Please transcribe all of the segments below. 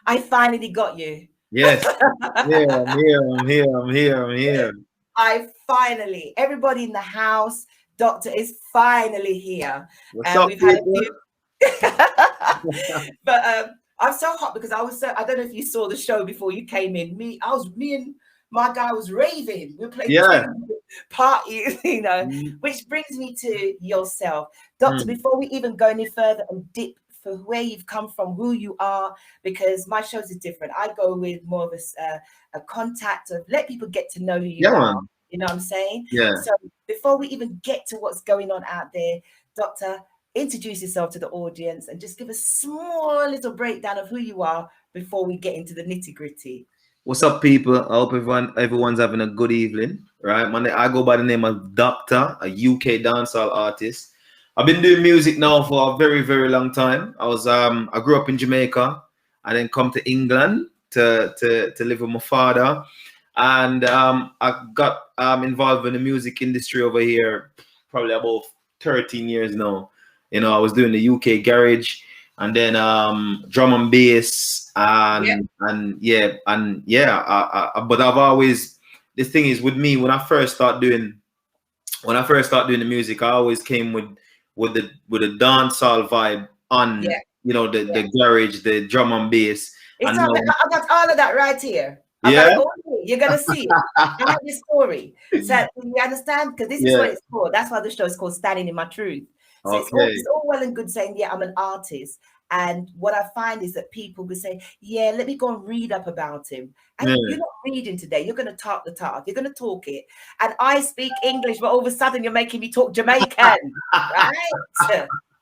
I finally got you. Yes. Yeah, I'm here. Everybody in the house, Doctor is finally here. What's And up, we've had a people? few. But I'm so hot because I don't know if you saw the show before you came in. Me and my guy was raving. We were playing Yeah. parties, Mm, which brings me to yourself. Doctor, mm. before we even go any further and dip for where you've come from, who you are, because my shows is different. I go with more of a contact of let people get to know who you Yeah, are. man. You know what I'm saying? Yeah. So before we even get to what's going on out there, Doctor, introduce yourself to the audience and just give a small little breakdown of who you are before we get into the nitty gritty. What's up, people? I hope everyone's having a good evening. Right, man. I go by the name of Doktor, a UK dancehall artist. I've been doing music now for a very, very long time. I grew up in Jamaica. I then come to England to live with my father, and I got involved in the music industry over here probably about 13 years now. I was doing the UK garage, and then drum and bass, Yeah. but I've always, the thing is with me, when I first started doing the music, I always came with a dancehall vibe on, Yeah. the garage, the drum and bass. It's And all, now, I got all of that right here. I got yeah. it all here. You're gonna see it. I have this story. So you understand? Because this is Yeah. what it's for. That's why the show is called Standing in My Truth. So Okay. it's all well and good saying, yeah, I'm an artist. And what I find is that people will say, yeah, let me go and read up about him. And Yeah. you're not reading today. You're going to talk the talk. You're going to talk it. And I speak English, but all of a sudden you're making me talk Jamaican, right?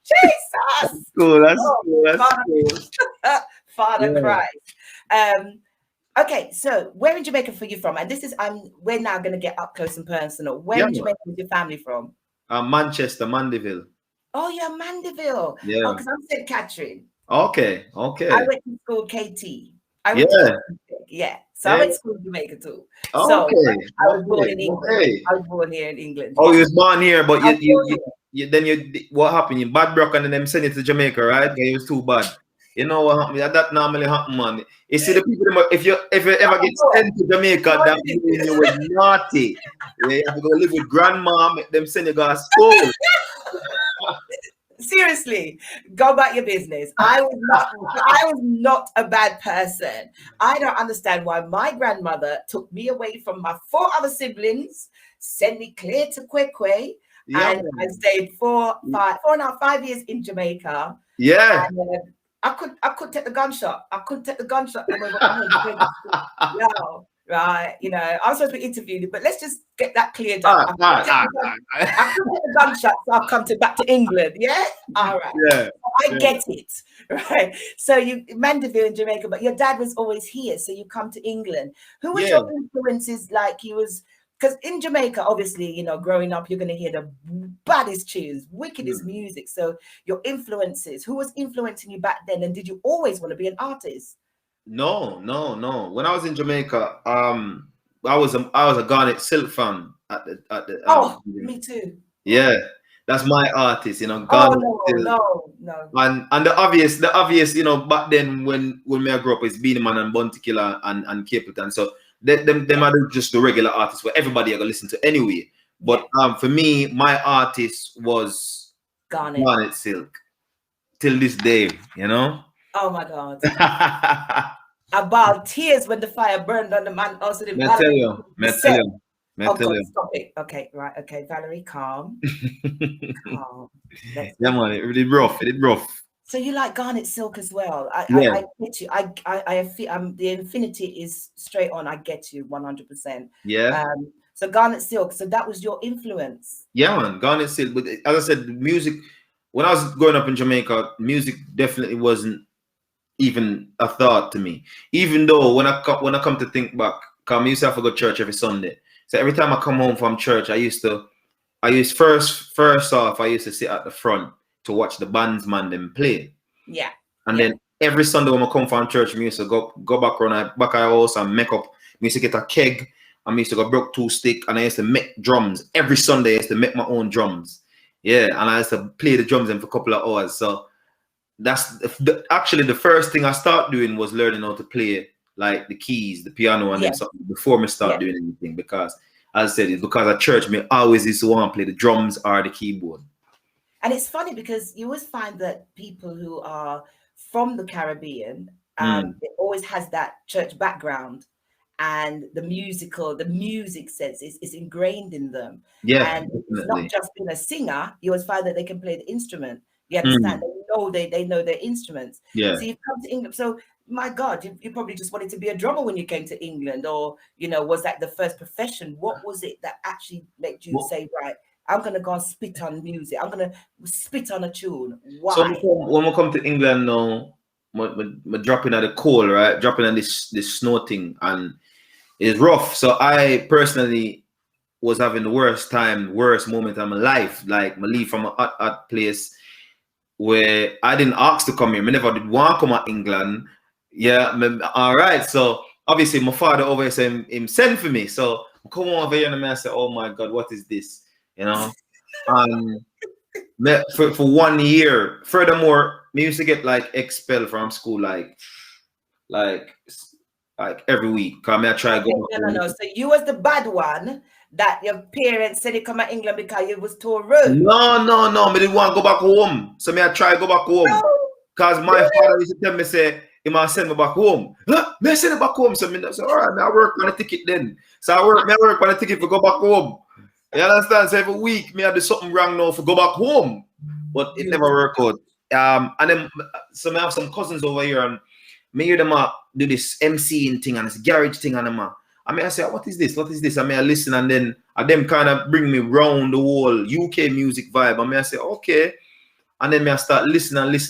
Jesus. Cool. That's Oh, cool. That's Father, cool. Father Yeah. Christ. Okay, so where in Jamaica are you from? And this is we're now going to get up close and personal. Where Yeah. in Jamaica is your family from? Manchester, Mandeville. Oh, you're Mandeville. Oh, Yeah. because I'm St. Catherine. Okay. I Okay. went to school KT. I went to Yeah. MuSic, yeah. So I Yeah. went to school in Jamaica too. So Okay. I was born Okay. in England. Okay. I was born here in England. Oh, Yeah, you was born here, but I was born here. what happened? You bad broke and then them send you to Jamaica, right? Yeah, it was too bad. You know what happened? That normally happen, man. You see the people, if you ever get Oh, sent to Jamaica, that means you were naughty. Yeah, you have to go live with grandma, make them send you go to school. Seriously, go about your business. I was not a bad person. I don't understand why my grandmother took me away from my four other siblings, sent me clear to Kwekwe, Yeah, and I man. stayed 4.5 years in Jamaica. Yeah. And I couldn't take the gunshot. I couldn't take the gunshot when we went home to go to school. Yeah, right. I'm supposed to be interviewed, but let's just get that cleared up. All right, all right, all I right. couldn't take the gunshot, so I've come back to England. Yeah, all right. Yeah. I Yeah. get it, right? So you Mandeville in Jamaica, but your dad was always here, so you come to England. Who was Yeah. your influences? Like he was, because in Jamaica, obviously, growing up, you're going to hear the baddest tunes, wickedest Mm. music. So your influences, who was influencing you back then, and did you always want to be an artist? No, no, no. When I was in Jamaica, I was a Garnet Silk fan Oh, me too. yeah, that's my artist, Oh Garnet no, Silk. no, no. And the obvious, back then when me I grew up is Beenie Man and Bounty Killer and Capleton. So them are just the regular artists where everybody are gonna listen to anyway. Yeah, But for me, my artist was Garnet. Garnet Silk till this day. Oh my God. I bawled tears when the fire burned on the man. Also, the Me tell Valerie you, me tell said, you, me "Oh tell God, you. stop it." Okay, right. Okay, Valerie, calm, calm. Let's Yeah, man, it did rough. It did rough. So you like Garnet Silk as well? Yeah, I get you. I feel the infinity is straight on. I get you 100%. yeah, So Garnet Silk. So that was your influence. yeah, man. Garnet Silk. But as I said, the music. When I was growing up in Jamaica, music definitely wasn't even a thought to me. Even though when I come to think back, cause I used to have to go to church every Sunday. So every time I come home from church, first off, I used to sit at the front to watch the bandsman them play. Yeah, And yeah. then every Sunday when I come from church, I used to go back around back at our house and make up. I used to get a keg. I used to go broke two stick and I used to make drums. Every Sunday I used to make my own drums. Yeah, and I used to play the drums in for a couple of hours. So that's actually the first thing I start doing was learning how to play like the keys, the piano, and Yeah. then something before me start Yeah. doing anything. Because as I said, it's because at church me always used to want to play the drums or the keyboard. And it's funny because you always find that people who are from the Caribbean, it always has that church background, and the music sense is ingrained in them. Yeah, And it's not definitely. just being a singer, you always find that they can play the instrument. You understand? Mm, They know their instruments. yeah. So you've come to England. So my God, you probably just wanted to be a drummer when you came to England, or was that the first profession? What was it that actually made you Well, say, right, I'm gonna go and spit on music. I'm gonna spit on a tune. so Why? when we come to England now, we're dropping at the cold, right? Dropping on this snow thing, and it's rough. So I personally was having the worst moment of my life. Like, I leave from a hot place where I didn't ask to come here. I never did want to come to England. Yeah, all right. So obviously my father over here him send for me. So I come over here and I say, oh my God, what is this? You know? And for 1 year. Furthermore, me used to get like expelled from school like every week. Cause me I try to Okay, go back home. no. So you was the bad one that your parents said you come to England because you was too rude. No. Me didn't want to go back home. So me I try to go back home. No, Cause my really? father used to tell me, say, he must send me back home. Huh? Me send it back home. So me say, all right, me I work on the ticket then. So I work on the ticket for go back home. You understand? So every week me I do something wrong now for go back home. But it never worked out. And then so I have some cousins over here, and me hear them do this MCing thing and this garage thing, and them I mean I say, what is this? What is this? I mean I listen, and then them kind of bring me round the whole UK music vibe. I mean I say, okay. And then me I start listening. I like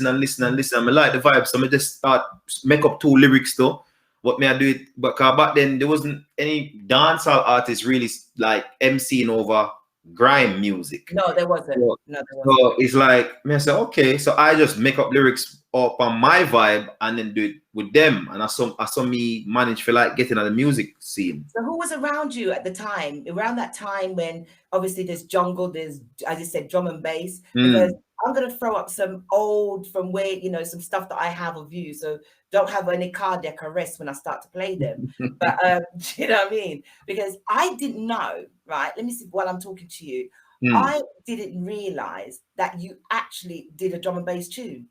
the vibe. So I just start make up 2 lyrics though. But me I do it, but back then there wasn't any dancehall artists really like MCing over grime music. No, there wasn't. So, No, there wasn't. so it's like me I say, okay. So I just make up lyrics up on my vibe and then do it with them. And I saw me manage for like getting at the music scene. So who was around you at the time? Around that time when obviously there's jungle, there's, as you said, drum and bass. Because I'm gonna throw up some old from where some stuff that I have of you. So don't have any cardiac arrest when I start to play them. But you know what I mean? Because I didn't know, right? Let me see while I'm talking to you. I didn't realize that you actually did a drum and bass tune.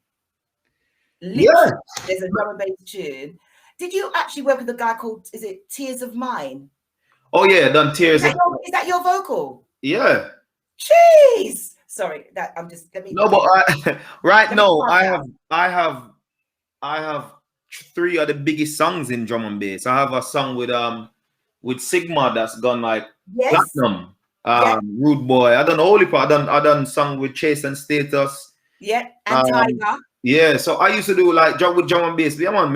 Literally, Yeah. there's a drum and bass tune. Did you actually work with a guy called, is it Tears of Mine? Oh yeah, done Tears Is of that your vocal? Yeah. Jeez. Sorry, that I'm just let me. No, but right Let me now calm I have 3 of the biggest songs in drum and bass. I have a song with Sigma that's gone like Yes. platinum. Yeah. Rude Boy. I done Holy Part. I done song with Chase and Status. Yeah. And Tiger. Yeah. So I used to do like with drum and bass. But yeah, man,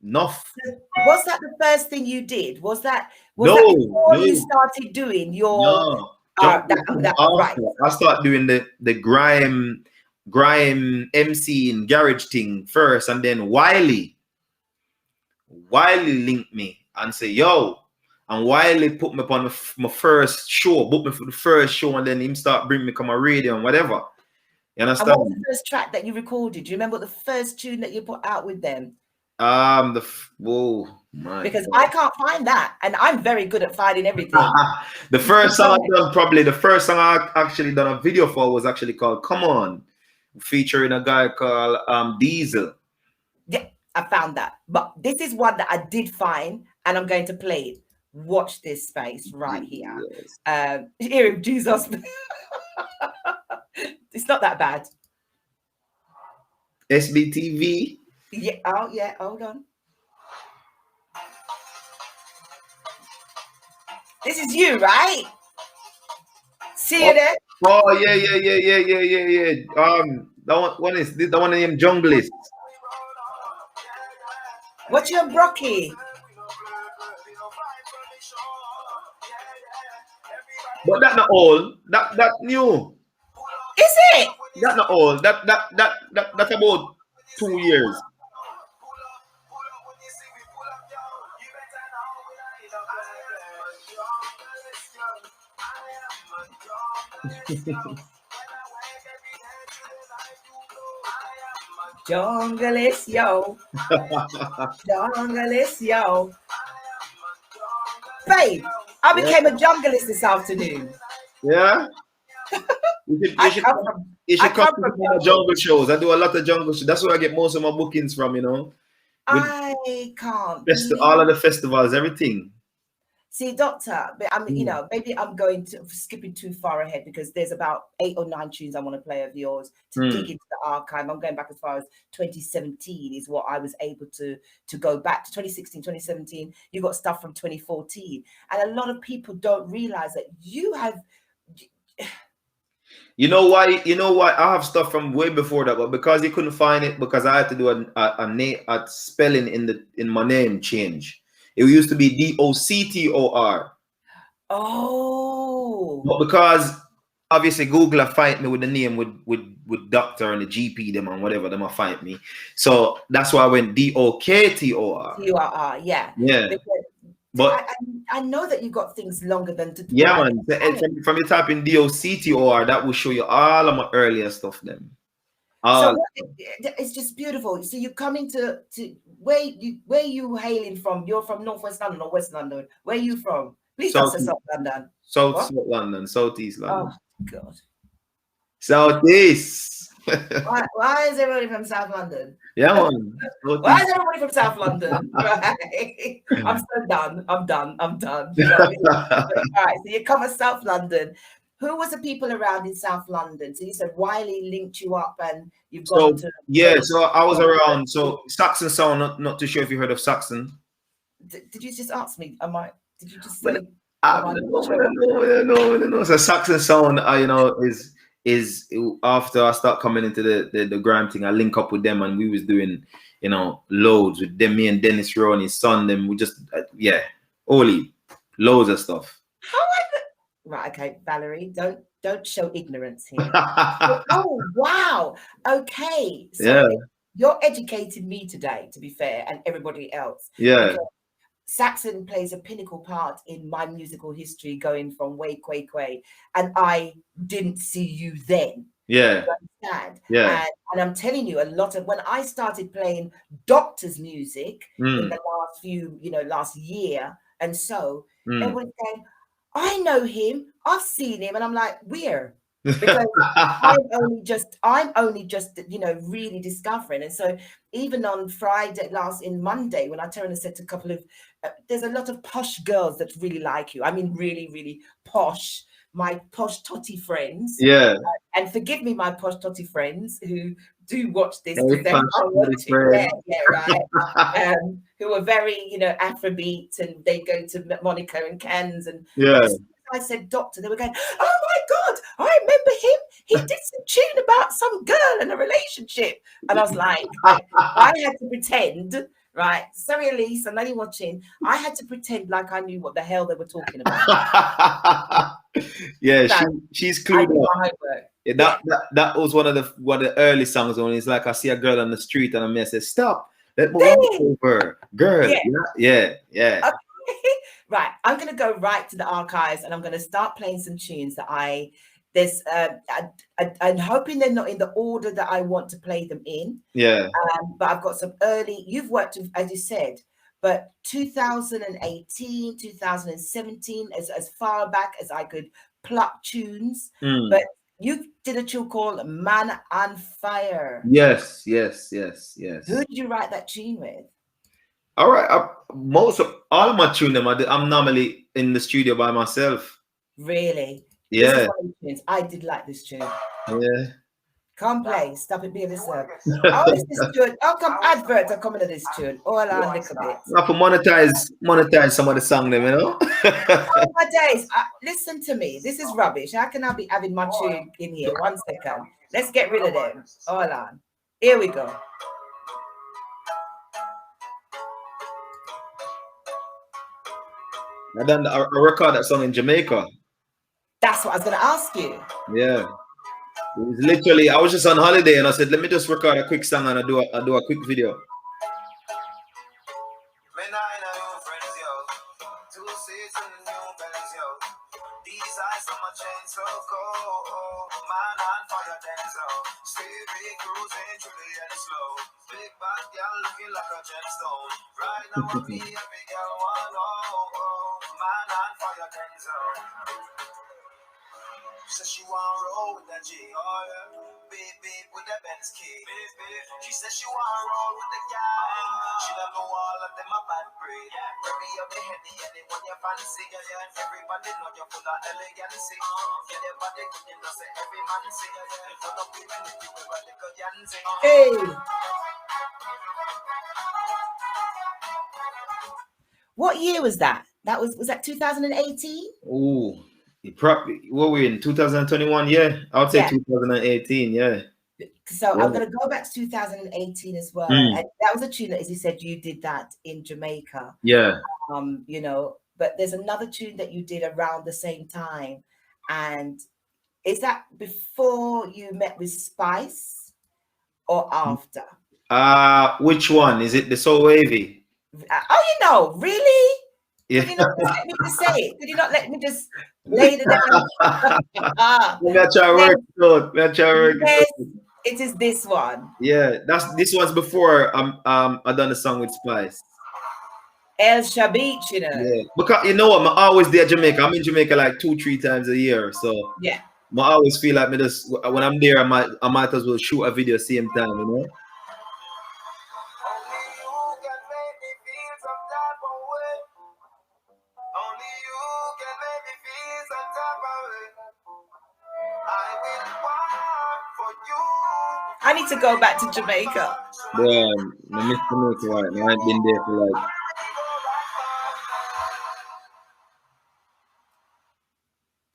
enough. Was that the first thing you did? Was that No, before no. you started doing your No. right? I start doing the grime MC and garage thing first, and then Wiley linked me and say, yo, and Wiley put me upon my first show, booked me for the first show, and then him start bring me come on radio and whatever. You understand? And what was the first track that you recorded? Do you remember the first tune that you put out with them? Whoa, my Because God. I can't find that, and I'm very good at finding everything. The first song I actually done a video for was actually called "Come On," featuring a guy called Diesel. Yeah, I found that. But this is one that I did find, and I'm going to play it. Watch this space right here. Yes. Hear him, Jesus. It's not that bad. SBTV. Yeah. Oh, yeah. Hold on. This is you, right? See you there? Oh yeah. That one is the one named Junglist. What's your Brocky? But that not old. That new. Is it? That not old. That's about 2 years. Junglist, yo. Junglist, yo. Babe, I Yeah. became a junglist this afternoon. Yeah. You I should come come. from You I should come come to from my jungle. jungle shows. I do a lot of jungle shows. That's where I get most of my bookings from. You know, with I can't believe. all of the festivals, everything. See, Doctor, but I mean, Mm. maybe I'm going to skipping too far ahead because there's about 8 or 9 tunes I want to play of yours to dig into the archive. I'm going back as far as 2017 is what I was able to go back to 2016, 2017. You got stuff from 2014. And a lot of people don't realize that you have. You know why? You know why? I have stuff from way before that, but because you couldn't find it, because I had to do a spelling in my name change. It used to be Doctor, Oh, but because obviously Google find me with the name with doctor and the GP them and whatever them find me. So that's why I went Doktor. you are, yeah. Yeah, Because but I know that you got things longer than yeah, I man. From you type in Doctor, that will show you all of my earlier stuff. Them. So All. it's just beautiful. So you're coming to where you hailing from? You're from Northwest London or West London? Where are you from? Please don't say South, South London. South What? London, Southeast Oh London. God. Southeast. Why is everybody from South London? Yeah, man. Why Southeast. is everybody from South London? Right. I'm so done. I'm done. I'm done. You know what I mean? All right. So you come to South London. Who was the people around in South London? So you said Wiley linked you up and you've gone So to yeah, so I was around. So Saxon Sound, not too sure if you heard of Saxon. Did you just ask me? Did you just But say? Am I not sure? no. So Saxon Sound, is after I start coming into the gram thing, I link up with them and we was doing, loads with them, me and Dennis Rowe and his son. Them we just holy loads of stuff. How right? Okay, Valerie, don't show ignorance here. Oh wow. Okay, so Yeah, you're educating me today, to be fair, and everybody else. yeah, Because Saxon plays a pinnacle part in my musical history, going from way, quay, quay, and I didn't see you then. yeah, You understand? yeah. And I'm telling you, a lot of when I started playing Doktor's music in the last year and so, everyone's saying, I know him, I've seen him, and I'm like, where? Because I'm only just, really discovering. And so even on Monday, when I turned and said to a couple of, there's a lot of posh girls that really like you. I mean, really, really posh, my posh totty friends. Yeah. And forgive me, my posh totty friends who do watch this Very because they posh are watching. friend. Yeah, right. Who are very, Afrobeat, and they go to Monica and Ken's. And Yeah. as soon as I said Doctor, they were going, oh my God, I remember him. He did some tune about some girl and a relationship. And I was like, I had to pretend, right? Sorry, Elise, I'm only watching. I had to pretend like I knew what the hell they were talking about. Yeah, So, she's I clued did up. my homework. Yeah, that was one of the early songs when it's like I see a girl on the street and I say, stop, let me walk over. Girl. Yeah. Okay. Right. I'm gonna go right to the archives and I'm gonna start playing some tunes that I'm hoping they're not in the order that I want to play them in. Yeah. But I've got some early, you've worked with, as you said, but 2018, 2017, as far back as I could pluck tunes. But you did a tune called Man on Fire. Yes. Who did you write that tune with? All right. All of my tune them, I'm normally in the studio by myself. Really? Yeah. This is one of the tunes. I did like this tune. Yeah. Come play. Stop it being this. Oh, is this tune? How come adverts are coming to this tune? Oh, I'll look a bit. I have to monetize some of the song them, Oh my days. Listen to me. This is rubbish. How can I be having my tune in here? 1 second. Let's get rid of them. Hold on. Here we go. I record that song in Jamaica. That's what I was going to ask you. Yeah. It was literally, I was just on holiday and I said, let me just record a quick song and I do a quick video. Stevie cruising truly and slow. Big bad girl looking like a gemstone. Right now on me, every girl want man on fire Denzel. Says she want roll with that G. Oh yeah. Beep beep with that Benz key. Beep beep. She says she want roll with the guy. She don't know all of them a bad breed. Bring me up the Henny anyone you fancy. Everybody know you're full of elegancy. Get your body good, you know say every man see. Full of women if you ever lick a Yanzi. Hey. What year was that? Was that 2018? Oh, what we in 2021? Yeah, I would say 2018. Yeah. So I'm going to go back to 2018 as well. And that was a tune that, as you said, you did that in Jamaica. Yeah. You know, but there's another tune that you did around the same time. And is that before you met with Spice or after? Which one? Is it the So Wavy? Oh, you know, really? Yeah. Could you not let me just say it? Could you not let me just lay it down? Yes, it is this one. Yeah, this one's before I done a song with Spice. El Shabich, you know. Yeah, because you know what, I'm always there Jamaica. I'm in Jamaica like 2-3 times a year, so yeah, I always feel like when I'm there, I might as well shoot a video same time, you know. I need to go back to Jamaica. Yeah, I miss Jamaica right now. I ain't been there for like.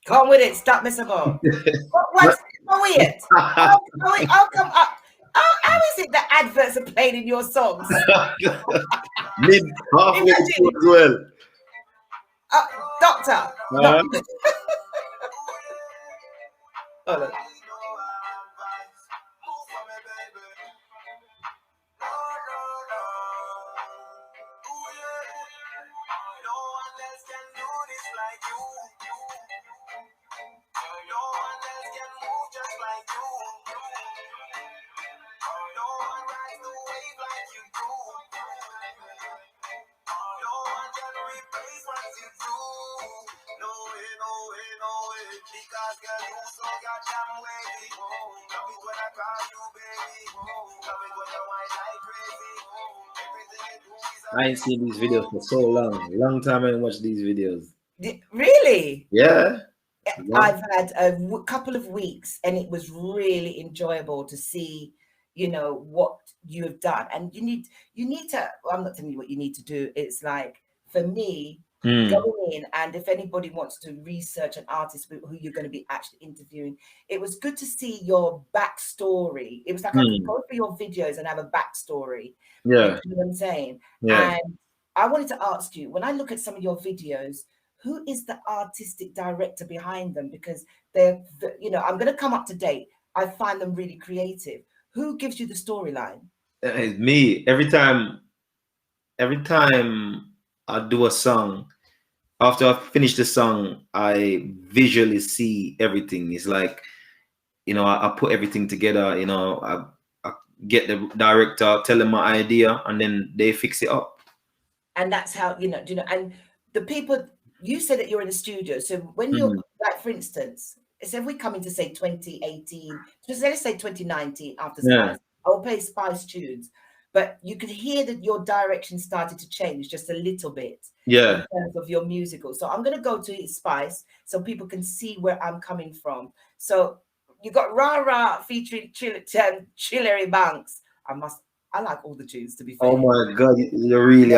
Come with it. Stop messing about. What's weird? How come up? How is it that adverts are playing in your songs? Mid halfway through as well. Doktor. No. Hold on. I ain't seen these videos for so long time I ain't watched these videos. Really? Yeah. I've had a couple of weeks and it was really enjoyable to see, you know, what you have done. And you need to, well, I'm not telling you what you need to do. It's like, for me, going in, and if anybody wants to research an artist who you're going to be actually interviewing, it was good to see your backstory. It was like I could go through your videos and have a backstory. Yeah. You know what I'm saying? Yeah. And I wanted to ask you, when I look at some of your videos, who is the artistic director behind them? Because they're, you know, I'm going to come up to date. I find them really creative. Who gives you the storyline? It's me. Every time I do a song, after I finish the song, I visually see everything. It's like, you know, I put everything together. You know, I get the director, tell them my idea, and then they fix it up. And that's how, you know, and the people, you said that you're in the studio. So when you're, like, for instance, so if we come into, say, 2018, just let's say 2019 after Spice, I will play Spice tunes. But you could hear that your direction started to change just a little bit in terms of your musical. So I'm going to go to Spice so people can see where I'm coming from. So you got Ra Ra featuring Chillery Banks. I like all the tunes, to be fair. Oh my God, you're really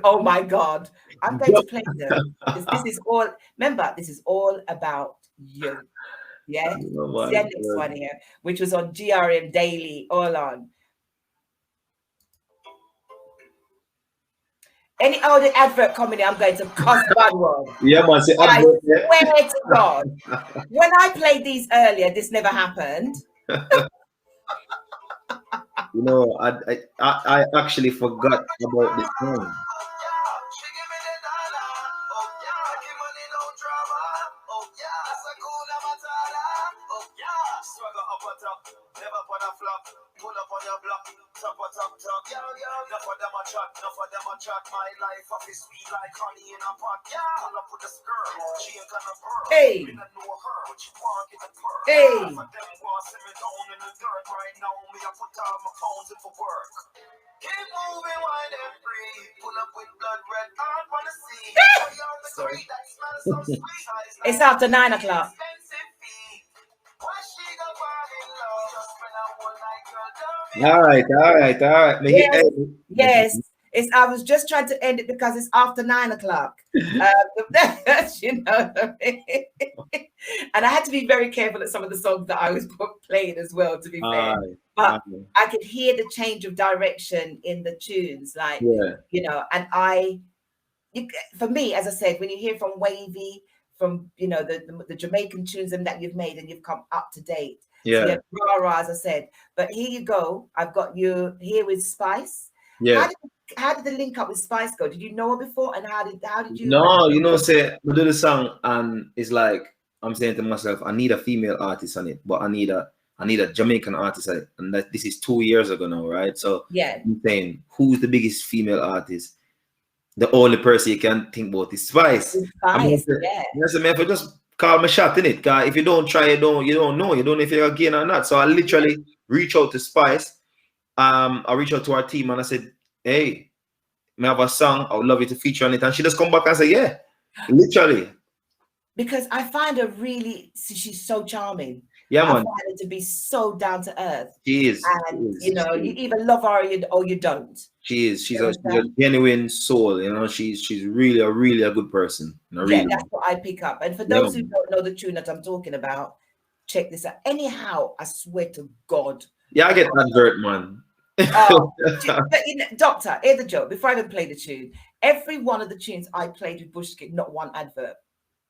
oh my God, I'm going to play them. This is all, remember, this is all about you. Yeah, see the next one here, which was on GRM Daily, all on. Any other advert comedy, I'm going to cuss bad word. Yeah, man. I swear to God, when I played these earlier, this never happened. You know, I actually forgot about this song. swagger up a top, never put a flop. Pull up on your block, top a top top. Enough of them a chat, enough of them a chat. My life off is sweet like honey in a pot. Pull up with a skirt, she ain't gonna burn. Hey. Me not know her, but she want in the purse. Hey. For them want sit me down in the dirt right now. Me I put all my phones in for work. Keep moving, wine and free. Pull up with blood red heart on the sea. Sorry. That smells so sweet. It's after 9 o'clock. All right. Yes, yes. I was just trying to end it because it's after 9 o'clock. You know what I mean? And I had to be very careful at some of the songs that I was playing as well, to be fair. But I could hear the change of direction in the tunes, like, you know, and for me, as I said, when you hear from Wavy, from, you know, the Jamaican tunes and that you've made and you've come up to date. Yeah. So rah, as I said. But here you go. I've got you here with Spice. Yeah. How did the link up with Spice go? Did you know her before? And how did you? No, you know, say we do the song and it's like I'm saying to myself, I need a female artist on it, but I need a Jamaican artist on it. And this is 2 years ago now, right? So yeah, I'm saying, who's the biggest female artist? The only person you can think about is Spice. Spice, Yes, man, if I just call my shot in it, cause if you don't try, you don't know. You don't know if you're again or not. So I literally reach out to Spice. I reached out to our team and I said, hey, may I have a song? I would love you to feature on it. And she just come back and say, yeah, literally. Because I find her she's so charming. Yeah, man. I find her to be so down to earth. She is. And, you know, you either love her or you don't. She is. She's a genuine soul. You know, she's really a good person. Yeah, that's what I pick up. And for those who don't know the tune that I'm talking about, check this out. Anyhow, I swear to God. Yeah, I get advert, man. But you know, Doktor, here's the joke. Before I even play the tune, every one of the tunes I played with Bushkit, not one advert.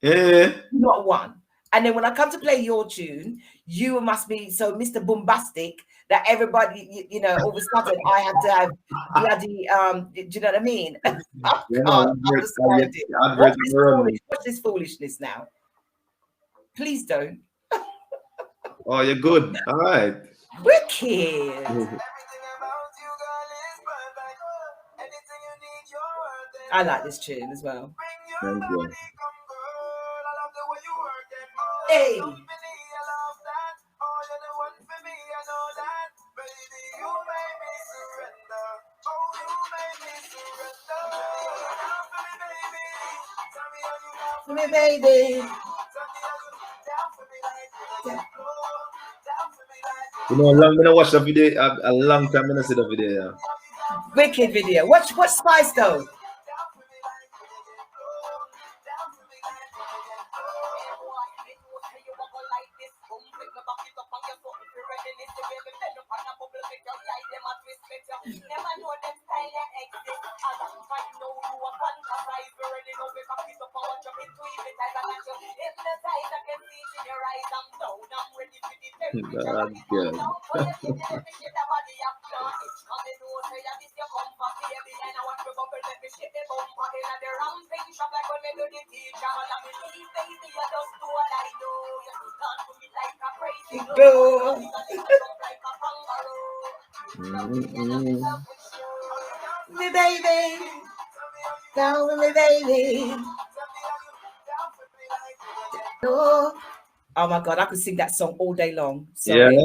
Yeah. Not one. And then when I come to play your tune, you must be so Mr. Bombastic that everybody, you know, all of a sudden I have to have bloody, do you know what I mean? I can't understand it. What's this foolishness now? Please don't. Oh, you're good. All right. Wicked. I like this tune as well. Thank you. Hey. For me, baby. You know, I'm gonna watch the video. A long time I'm gonna see the video. Wicked video. What Spice though? That's good. Me baby, down with me baby. Oh my God, I could sing that song all day long. Sorry. Yeah.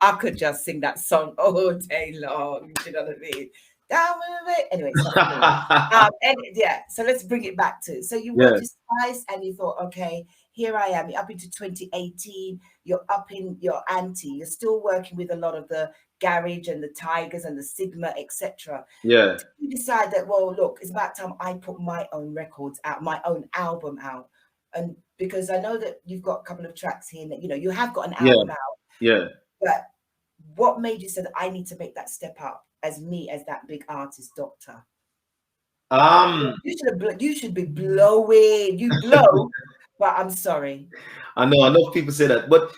I could just sing that song all day long. You know what I mean? Down with it. Anyway, so let's bring it back to. So you went to Spice and you thought, okay, here I am. You're up into 2018. You're up in your ante. You're still working with a lot of the garage and the Tigers and the Sigma, etc. Yeah. You decide that, well, look, it's about time I put my own records out, my own album out. And because I know that you've got a couple of tracks here that, you know, you have got an album out. Yeah. But what made you say that I need to make that step up as me, as that big artist, Doktor? You should be blowing. You blow, but I'm sorry. I know enough people say that, but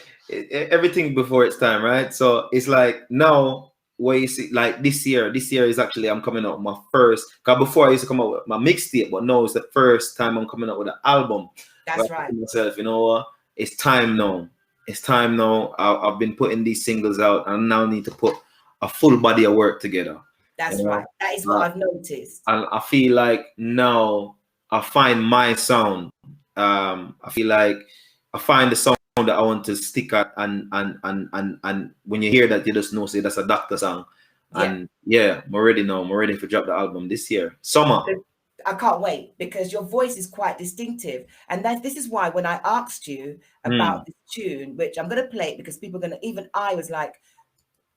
everything before its time, right? So it's like now where you see, like this year is actually I'm coming out with my first. Because before I used to come out with my mixtape, but now it's the first time I'm coming out with an album. That's right. Myself, you know, it's time now. it's time now. I've been putting these singles out, and I now need to put a full body of work together. That's You right. know? That is what I've noticed. And I feel like now I find my sound. I feel like I find the sound that I want to stick at, and when you hear that, you just know, say that's a Doktor song. Yeah. And yeah, I'm ready now. I'm ready to drop the album this year, summer. I can't wait because your voice is quite distinctive. And this is why when I asked you about this tune, which I'm going to play it because people are going to, even I was like,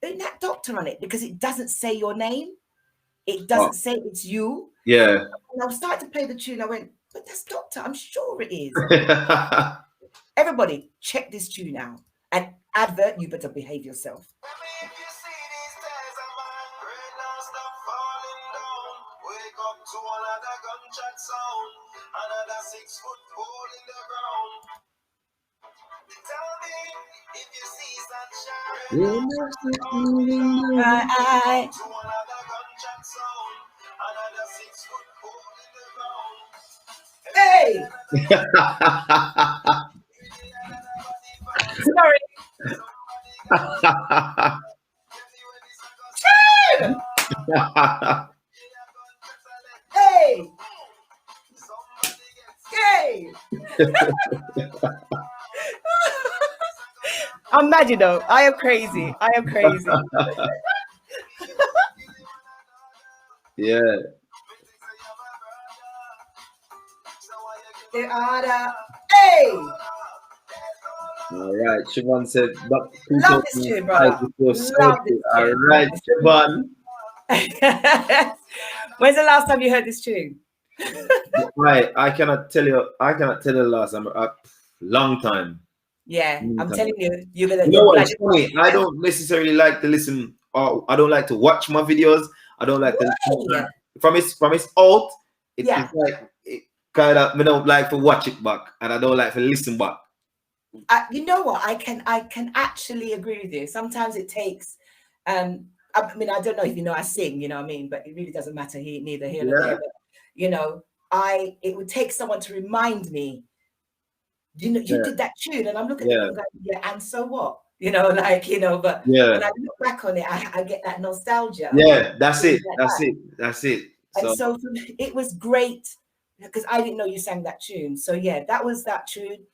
isn't that Doktor on it? Because it doesn't say your name. It doesn't say it's you. Yeah. And I started to play the tune. I went, but that's Doktor. I'm sure it is. Everybody, check this tune out. And advert, you better behave yourself. Wake up to another gunshot sound, another 6-foot hole in the ground. Tell me if you see sunshine. To another gunshot sound, another 6-foot hole in the ground. Hey! Sorry. Hey! Hey! I'm mad, you know. I am crazy. I am crazy. Yeah. Hey! All right. Siobhan said, but love this tune, brother. Love this tune. All right, Siobhan. When's the last time you heard this tune? I cannot tell you. I cannot tell you the last time. A long time. Yeah, I'm telling you, you're You know what? It's funny. I don't necessarily like to listen, or I don't like to watch my videos. I don't like to from its out. It's like it kind of. I don't like to watch it back, and I don't like to listen back. You know what? I can actually agree with you. Sometimes it takes. I mean, I don't know if you know I sing. You know what I mean, but it really doesn't matter neither here nor there. But you know, it would take someone to remind me. You know, you did that tune, and I'm looking at it and going, yeah, and so what? You know, like, you know, but when I look back on it, I get that nostalgia. Yeah, that's it. That's it. And so it was great because I didn't know you sang that tune. So yeah, that was that tune.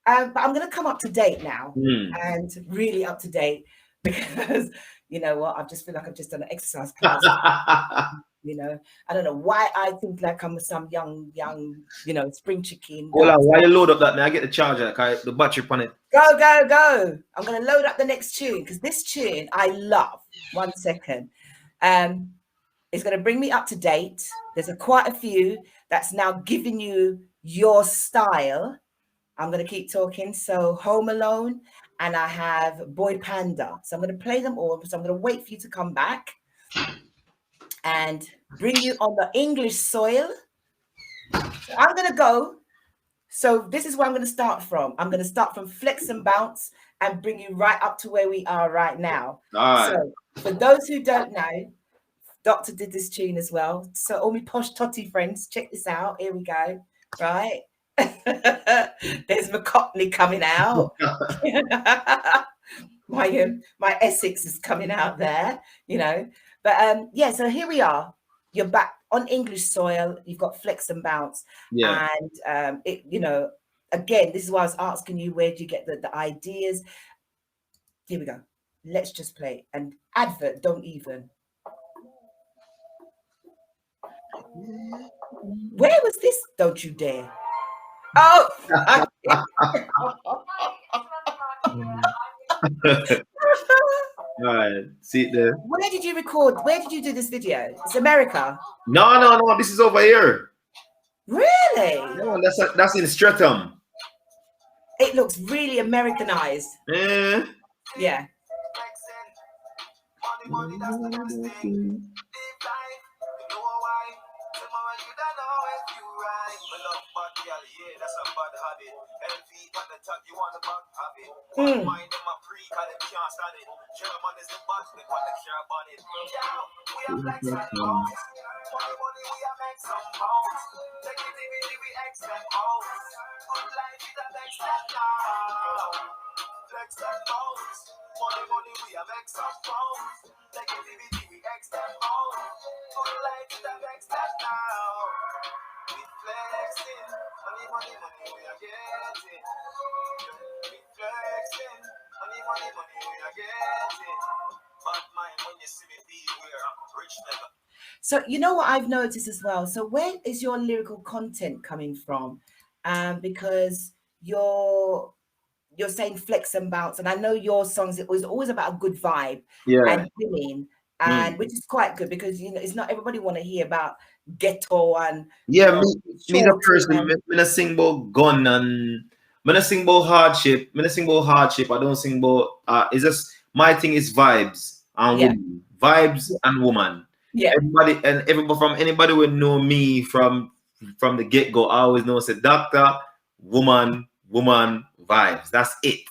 But I'm going to come up to date now and really up to date because you know what? I just feel like I've just done an exercise class. You know, I don't know why I think like I'm some young, you know, spring chicken. Hold on, while you load up that, now I get the charger, the battery on it. Go, go, go. I'm going to load up the next tune because this tune I love. 1 second. It's going to bring me up to date. There's quite a few that's now giving you your style. I'm going to keep talking. So Home Alone, and I have Boy Panda. So I'm going to play them all. So I'm going to wait for you to come back and bring you on the English soil. So I'm going to go. So this is where I'm going to start from. I'm going to start from Flex and Bounce and bring you right up to where we are right now. All right. So for those who don't know, Doktor did this tune as well. So all my posh totty friends, check this out. Here we go. Right. There's McCockney coming out. my Essex is coming out there, you know. But yeah, so here we are. You're back on English soil. You've got Flex and Bounce. Yeah. And it, you know, again, this is why I was asking you, where do you get the ideas? Here we go. Let's just play. And advert, don't even. Where was this? Don't you dare. Oh, all right, see it there. Where did you record? Where did you do this video? It's America. No. This is over here. Really? No, that's in Streatham. It looks really Americanized. Yeah. flex that bounce. Money, money, we have extra pounds. Negativity, we extra out. Full life, we have extra now. We flexing. Money, money, money, we are getting. We flexing. Money, money, money, we are getting. But mind when you see me beware, rich never. So you know what I've noticed as well. So where is your lyrical content coming from? Because you're saying flex and bounce, and I know your songs, it was always about a good vibe and singing, and which is quite good because it's not everybody want to hear about ghetto and me the person me not sing about gun and me not sing about hardship. Me not sing about hardship. I don't sing about it's just my thing is vibes and woman. Vibes and woman. Yeah. Everybody from anybody would know me from the get-go. I always know it's a doctor, woman, vibes. That's it.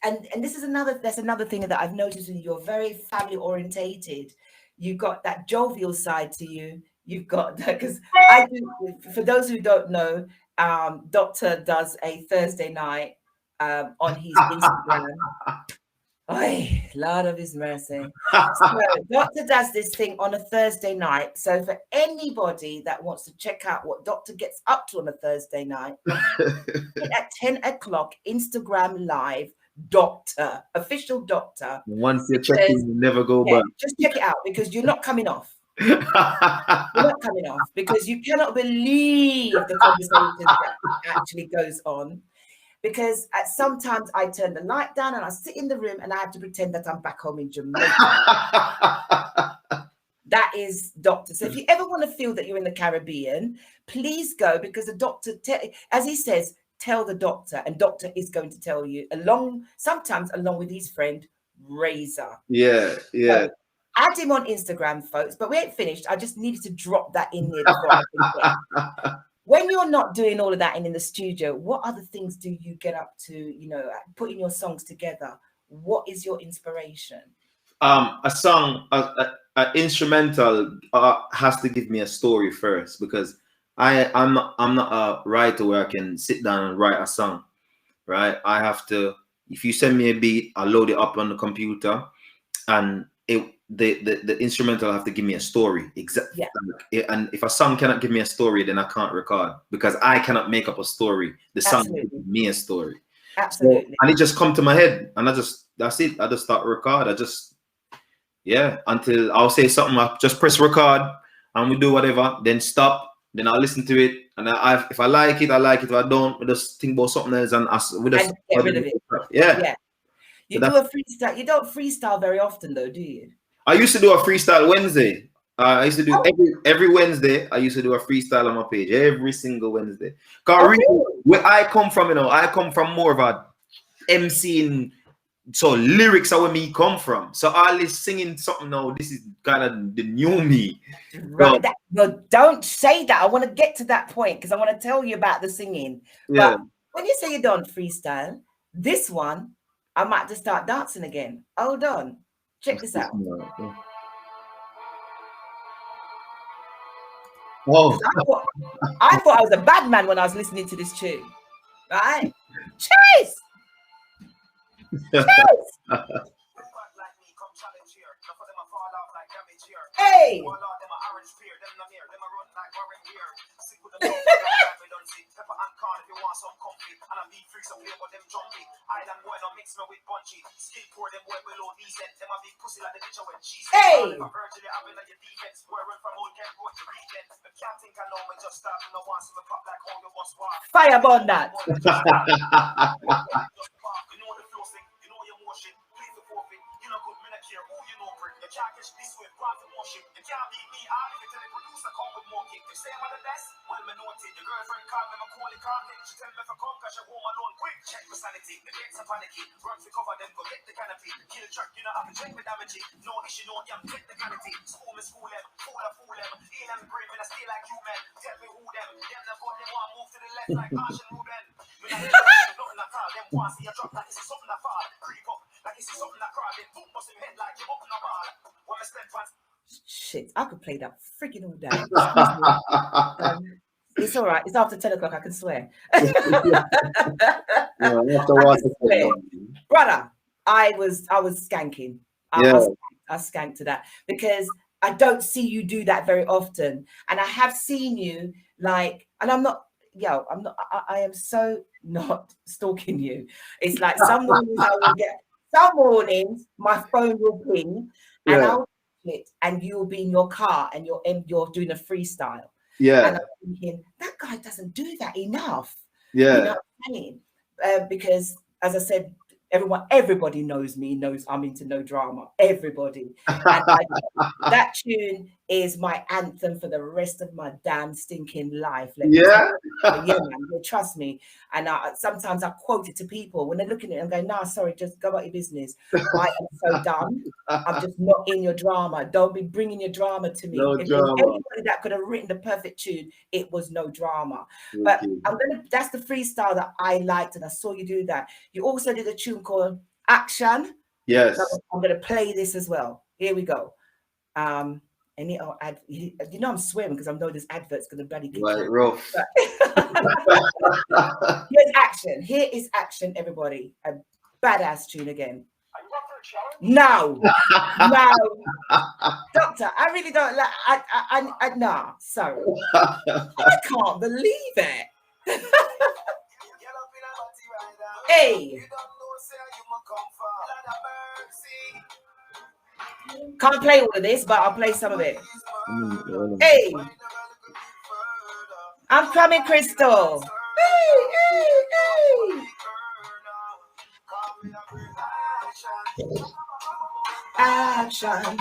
And that's another thing that I've noticed when you're very family orientated. You've got that jovial side to you. You've got that, because I do, for those who don't know, Doktor does a Thursday night on his Instagram. Oy, Lord of his mercy. So Doktor does this thing on a Thursday night. So for anybody that wants to check out what Doktor gets up to on a Thursday night, at 10 o'clock, Instagram Live, Doktor, official Doktor. Once you check in, you never go back. Just check it out because you're not coming off. You're not coming off because you cannot believe the conversation that actually goes on. Because sometimes I turn the light down and I sit in the room and I have to pretend that I'm back home in Jamaica. That is Doktor. So if you ever want to feel that you're in the Caribbean, please go, because the Doktor, as he says, tell the Doktor, and Doktor is going to tell you sometimes along with his friend Razor. Yeah. So, add him on Instagram, folks. But we ain't finished. I just needed to drop that in there before I forget. When you're not doing all of that in the studio, what other things do you get up to, putting your songs together? What is your inspiration? A song, an instrumental has to give me a story first, because I'm not a writer where I can sit down and write a song, right? I have to, if you send me a beat, I load it up on the computer, and the instrumental have to give me a story. Exactly. Yeah. And if a song cannot give me a story, then I can't record, because I cannot make up a story. The song gives me a story. Absolutely. So, and it just come to my head, and that's it. I just start record. Until I'll say something, I just press record and we do whatever, then stop, then I'll listen to it. And if I like it, I like it. If I don't, we just think about something else and we just get rid of it. Yeah. You do a freestyle. You don't freestyle very often though, do you? I used to do a freestyle Wednesday. I used to do every Wednesday. I used to do a freestyle on my page every single Wednesday. Cause where I come from, I come from more of a MCing. So lyrics are where me come from. So all this singing something now, this is kind of the new me. Right. No, don't say that. I want to get to that point because I want to tell you about the singing. Yeah. But when you say you don't freestyle, this one, I might just start dancing again. Hold on. Check this out. Oh. I thought I was a bad man when I was listening to this tune. Right? Chase! Hey! Hey! Fire burn that. Shit, I could play that freaking all day. It's all right. It's after 10 o'clock. I can swear. Yeah, Brother, I was skanking. Yeah. I skanked to that because I don't see you do that very often. And I have seen you like, and I'm not, I am so not stalking you. It's like some mornings I will get, some mornings my phone will ping and Yeah. I'll it and you'll be in your car and you're doing a freestyle. Yeah. And I'm thinking, that guy doesn't do that enough. Yeah. You know what I'm saying? Because as I said, everybody knows me, knows I'm into no drama. Everybody. And that tune is my anthem for the rest of my damn stinking life. Yeah. Yeah, man, trust me. And sometimes I quote it to people when they're looking at it and going, nah, sorry, just go about your business. I am so done. I'm just not in your drama. Don't be bringing your drama to me. No if drama. anybody that could have written the perfect tune, it was no drama. But that's the freestyle that I liked, and I saw you do that. You also did a tune called Action. Yes. So I'm going to play this as well. Here we go. You know I'm swearing because I know this advert's going to bloody kick Right, in. rough. Here's Action. Here is Action, everybody. A badass tune again. No, Doctor, I really don't like. Nah, sorry. I can't believe it. Hey, can't play all of this, but I'll play some of it. Hey, I'm coming, Crystal. Hey. Action.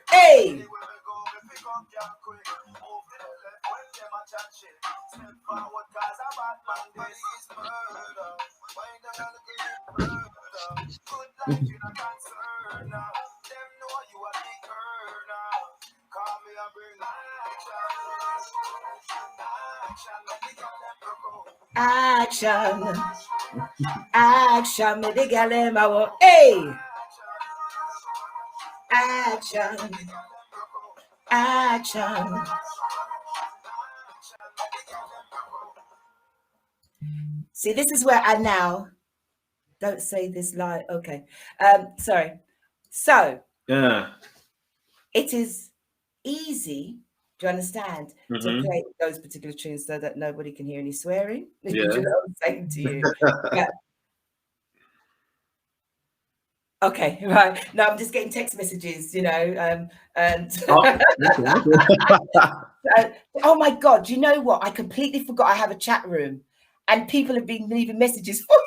Hey. Action, me the girl them I want. Hey, action. See, this is where I now don't say this lie. Okay, sorry. So yeah, it is easy. Do you understand to play those particular tunes so that nobody can hear any swearing? Yeah. Do you know what I'm saying to you? Yeah. Okay, right. No, I'm just getting text messages, you know, and oh my God, do you know what? I completely forgot I have a chat room and people have been leaving messages for me.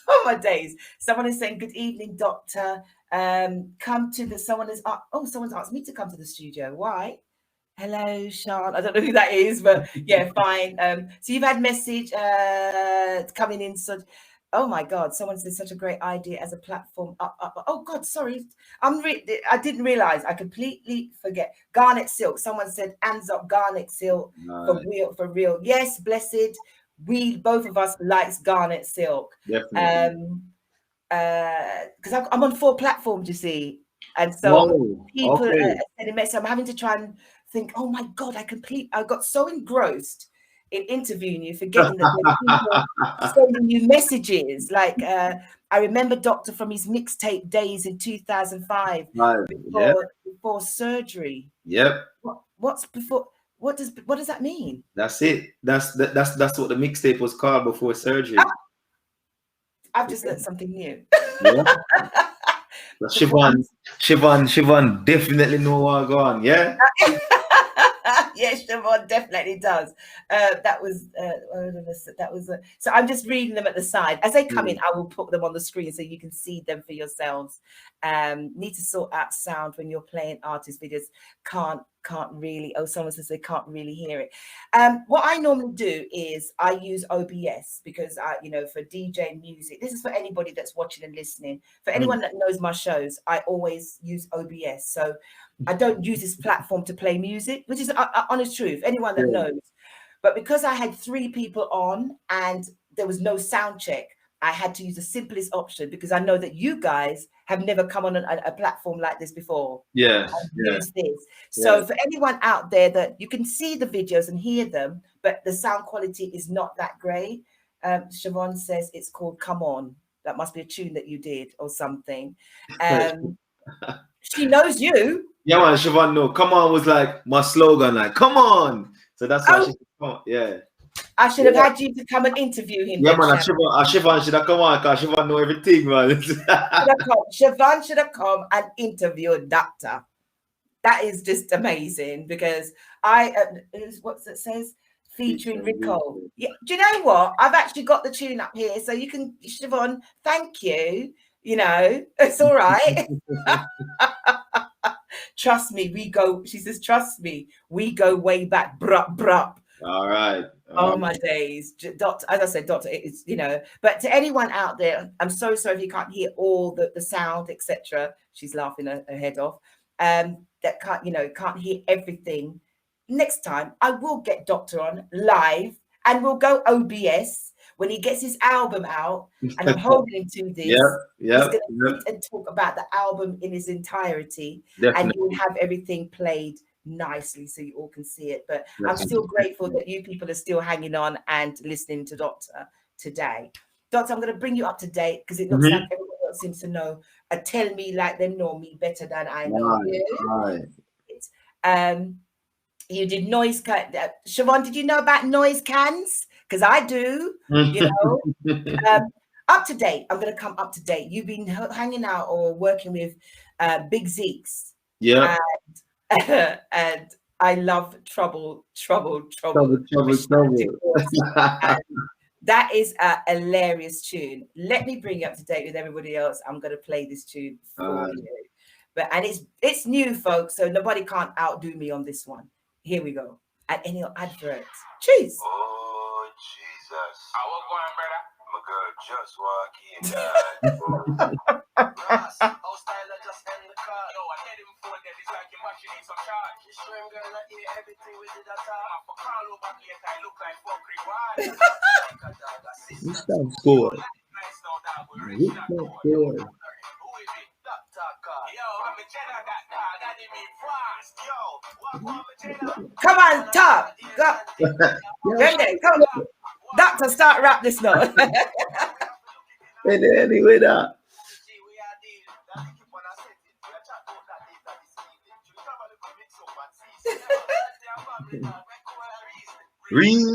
Oh my days. Someone is saying, good evening, Doctor. Come to the, someone's asked me to come to the studio. Why? Hello, Sean. I don't know who that is, but yeah, fine. So you've had message coming in. So, oh my God, someone said such a great idea as a platform. Oh God, sorry. I didn't realize. I completely forget. Garnet Silk. Someone said, hands up, Garnet Silk. Nice. For real. Yes, blessed. We, both of us likes Garnet Silk. Definitely. Because I'm on 4 platforms, you see. And so people okay. so I'm having to try and think, oh my God, I got so engrossed in interviewing you, forgetting that there's people sending you messages. Like I remember Doktor from his mixtape days in 2005 before surgery. Yep. What's before? What does that mean? That's it. That's what the mixtape was called before surgery. I've just learned something new. Yeah. Siobhan definitely know what going on. Yeah. Yes, Siobhan definitely does. That was so I'm just reading them at the side as they come in. I will put them on the screen so you can see them for yourselves. Need to sort out sound when you're playing artist videos. Can't really. Oh, someone says they can't really hear it. What I normally do is I use OBS because for DJ music. This is for anybody that's watching and listening. For anyone that knows my shows, I always use OBS. So I don't use this platform to play music, which is honest truth. Anyone that knows. But because I had 3 people on and there was no sound check, I had to use the simplest option because I know that you guys have never come on a platform like this before. Yeah. Use this. So for anyone out there that you can see the videos and hear them, but the sound quality is not that great. Siobhan says it's called Come On. That must be a tune that you did or something. She knows you. Yeah, man, Siobhan, no. Come on was like my slogan, like, come on. So that's why she said, come on. Yeah. I should have had you to come and interview him. Yeah, man, Siobhan should have come on because Siobhan know everything, man. Siobhan should have come and interviewed Doktor. That is just amazing because what's it says? Featuring Rico. Yeah, do you know what? I've actually got the tune up here, so you can, Siobhan, thank you. You know, it's all right. Trust me, she says, trust me, we go way back. Brup, brup. All right. My days. Doktor, as I said, Doktor, it's, you know, but to anyone out there, I'm so sorry if you can't hear all the sound, etc. She's laughing her head off. That can't hear everything. Next time I will get Doktor on live and we'll go OBS when he gets his album out, and I'm holding him to this. He's going to sit and talk about the album in its entirety. Definitely. And you'll have everything played nicely so you all can see it. But I'm still grateful that you people are still hanging on and listening to Doktor today. Doktor, I'm going to bring you up to date because it looks like everyone else seems to know. Tell me like they know me better than I know you. You did noise can. Siobhan, did you know about noise cans? Because I do, you know. Up to date. I'm going to come up to date. You've been hanging out or working with Big Zeke's. Yeah. And I love trouble. That is a hilarious tune. Let me bring you up to date with everybody else. I'm going to play this tune for you. And it's new, folks, so nobody can't outdo me on this one. Here we go. And any adverts. Cheese. Oh, Jesus. I was going, brother. My girl just walk in. Ross, how style I just end the car. Yo, I tell him for that it's like your machine needs some charge. You sure him girl not hear everything we did at all? I'm for Carl over here, I look like fuckery. Why? This sounds good. Nice now, dog. We're rich now. Who is it? Doktor. Yo, I'm a Jenna that dog. That didn't mean fast. Yo, what Jenna? Come on, top. Go. Ready? Come on. Doktor, start rap this now. Anyway, that. Reason.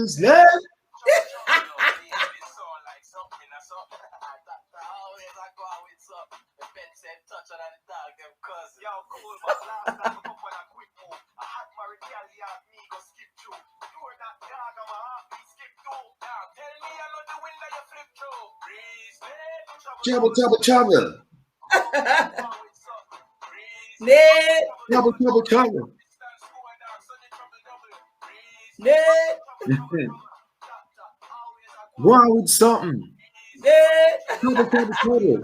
Trouble. Trouble. Why with something? Trouble.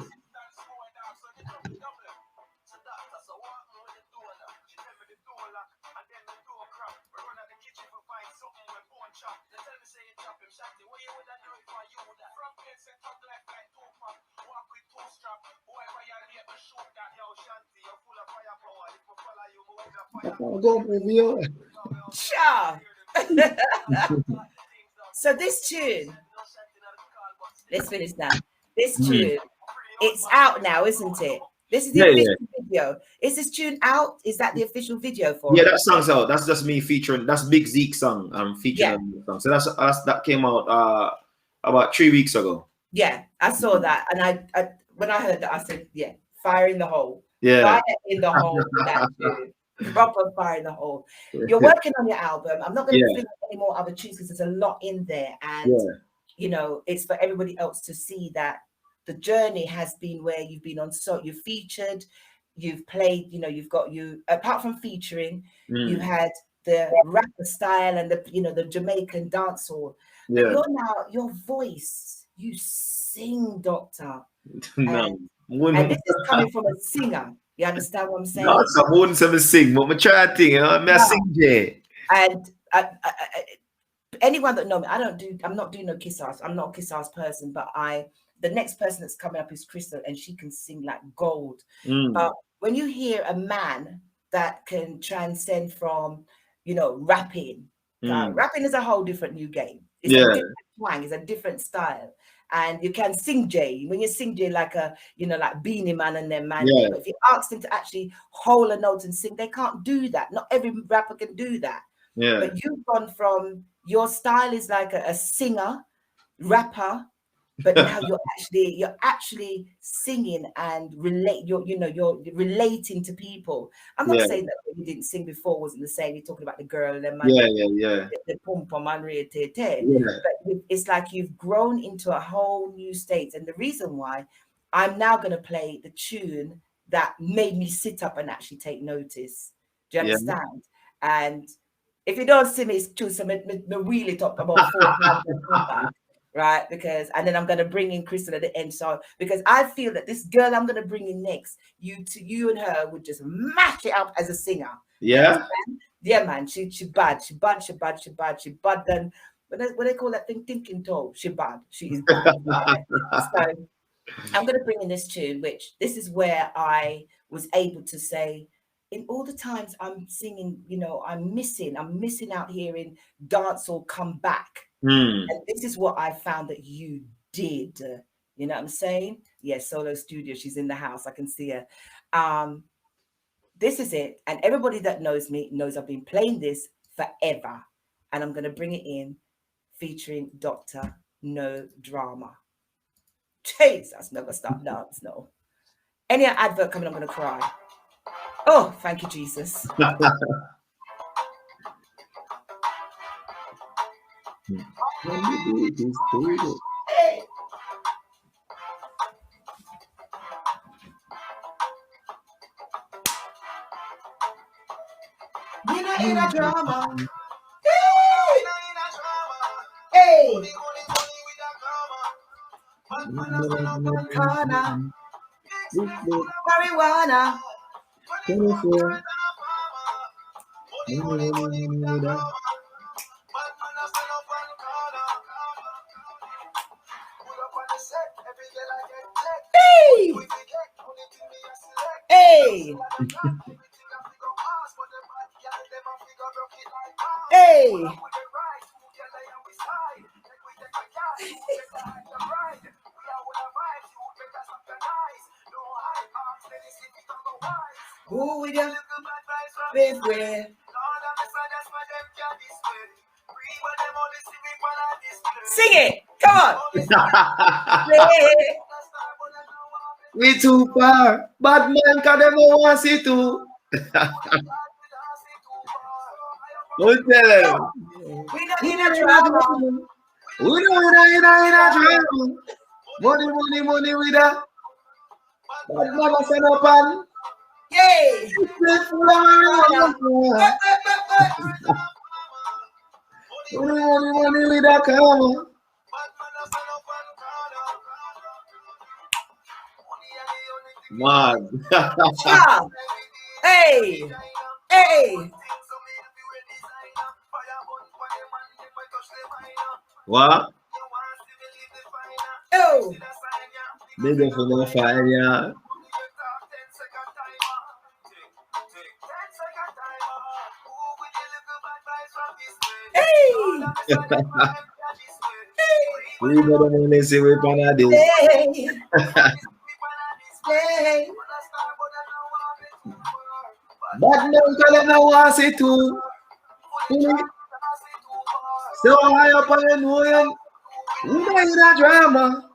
Sure. So this tune, let's finish now. This tune, it's out now, isn't it? This is the official video. Is this tune out? Is that the official video for it? Yeah, that song's out. That's just me featuring. That's Big Zeke song. I'm featuring on the song. So that came out about 3 weeks ago. Yeah, I saw that, and I when I heard that, I said, "Yeah, fire in the hole." Yeah, fire in the hole. That tune. Proper fire in the hole. You're working on your album. I'm not going to bring any more other tunes because there's a lot in there, and you know, it's for everybody else to see that the journey has been where you've been on. So you've featured, you've played. You know, you've got apart from featuring, you had the rapper style and the Jamaican dancehall. Yeah. Your voice, you sing, Doktor. No. And this is coming from a singer. You understand what I'm saying? No, I wouldn't say sing, but I try to think, you know, I sing Jay. And anyone that knows me, I'm not doing no kiss ass. I'm not a kiss ass person, but I the next person that's coming up is Crystal, and she can sing like gold. Mm. But when you hear a man that can transcend from, rapping, rapping is a whole different new game. It's a different twang, it's a different style. And you can sing Jay. When you sing Jay like like Beanie Man and them man. Yeah. But if you ask them to actually hold a note and sing, they can't do that. Not every rapper can do that. Yeah. But you've gone from, your style is like a singer, rapper, but now you're actually singing and you're relating to people. I'm not saying that what you didn't sing before wasn't the same. You're talking about the girl and the man, the pum pum and but it's like you've grown into a whole new state. And the reason why I'm now going to play the tune that made me sit up and actually take notice. Do you understand? And if you don't see me, it's true. So me really talk about 4 times. Right, because and then I'm going to bring in Crystal at the end, so because I feel that this girl I'm going to bring in next, you and her would just mash it up as a singer. Yeah, man, she bad then what they call that thing, thinking tall. She is bad. Right? So I'm going to bring in this tune, which this is where I was able to say, in all the times I'm singing, I'm missing out here in dancehall come back. And this is what I found that you did. You know what I'm saying? Yes, Solo Studio. She's in the house. I can see her. This is it. And everybody that knows me knows I've been playing this forever. And I'm going to bring it in featuring Doktor, No Drama. Jesus, never stop dance, no. Any advert coming, I'm going to cry. Oh, thank you, Jesus. Hey. In a drama. Hey. Corner. Marijuana. Hey. Hey. Hey. Who with you? Big way. Sing it. Come on. We too far. Bad man can never want see too. Don't tell him. We not in a drama. We don't in a drama. Money with that. Bad man send up on. Yay. Money with that come. Man. Hey. Hey. What? Oh. Big for no fire. Hey. We better only see we pan this. Hey. But no can no want see too. So high up on the moon. We not in a drama.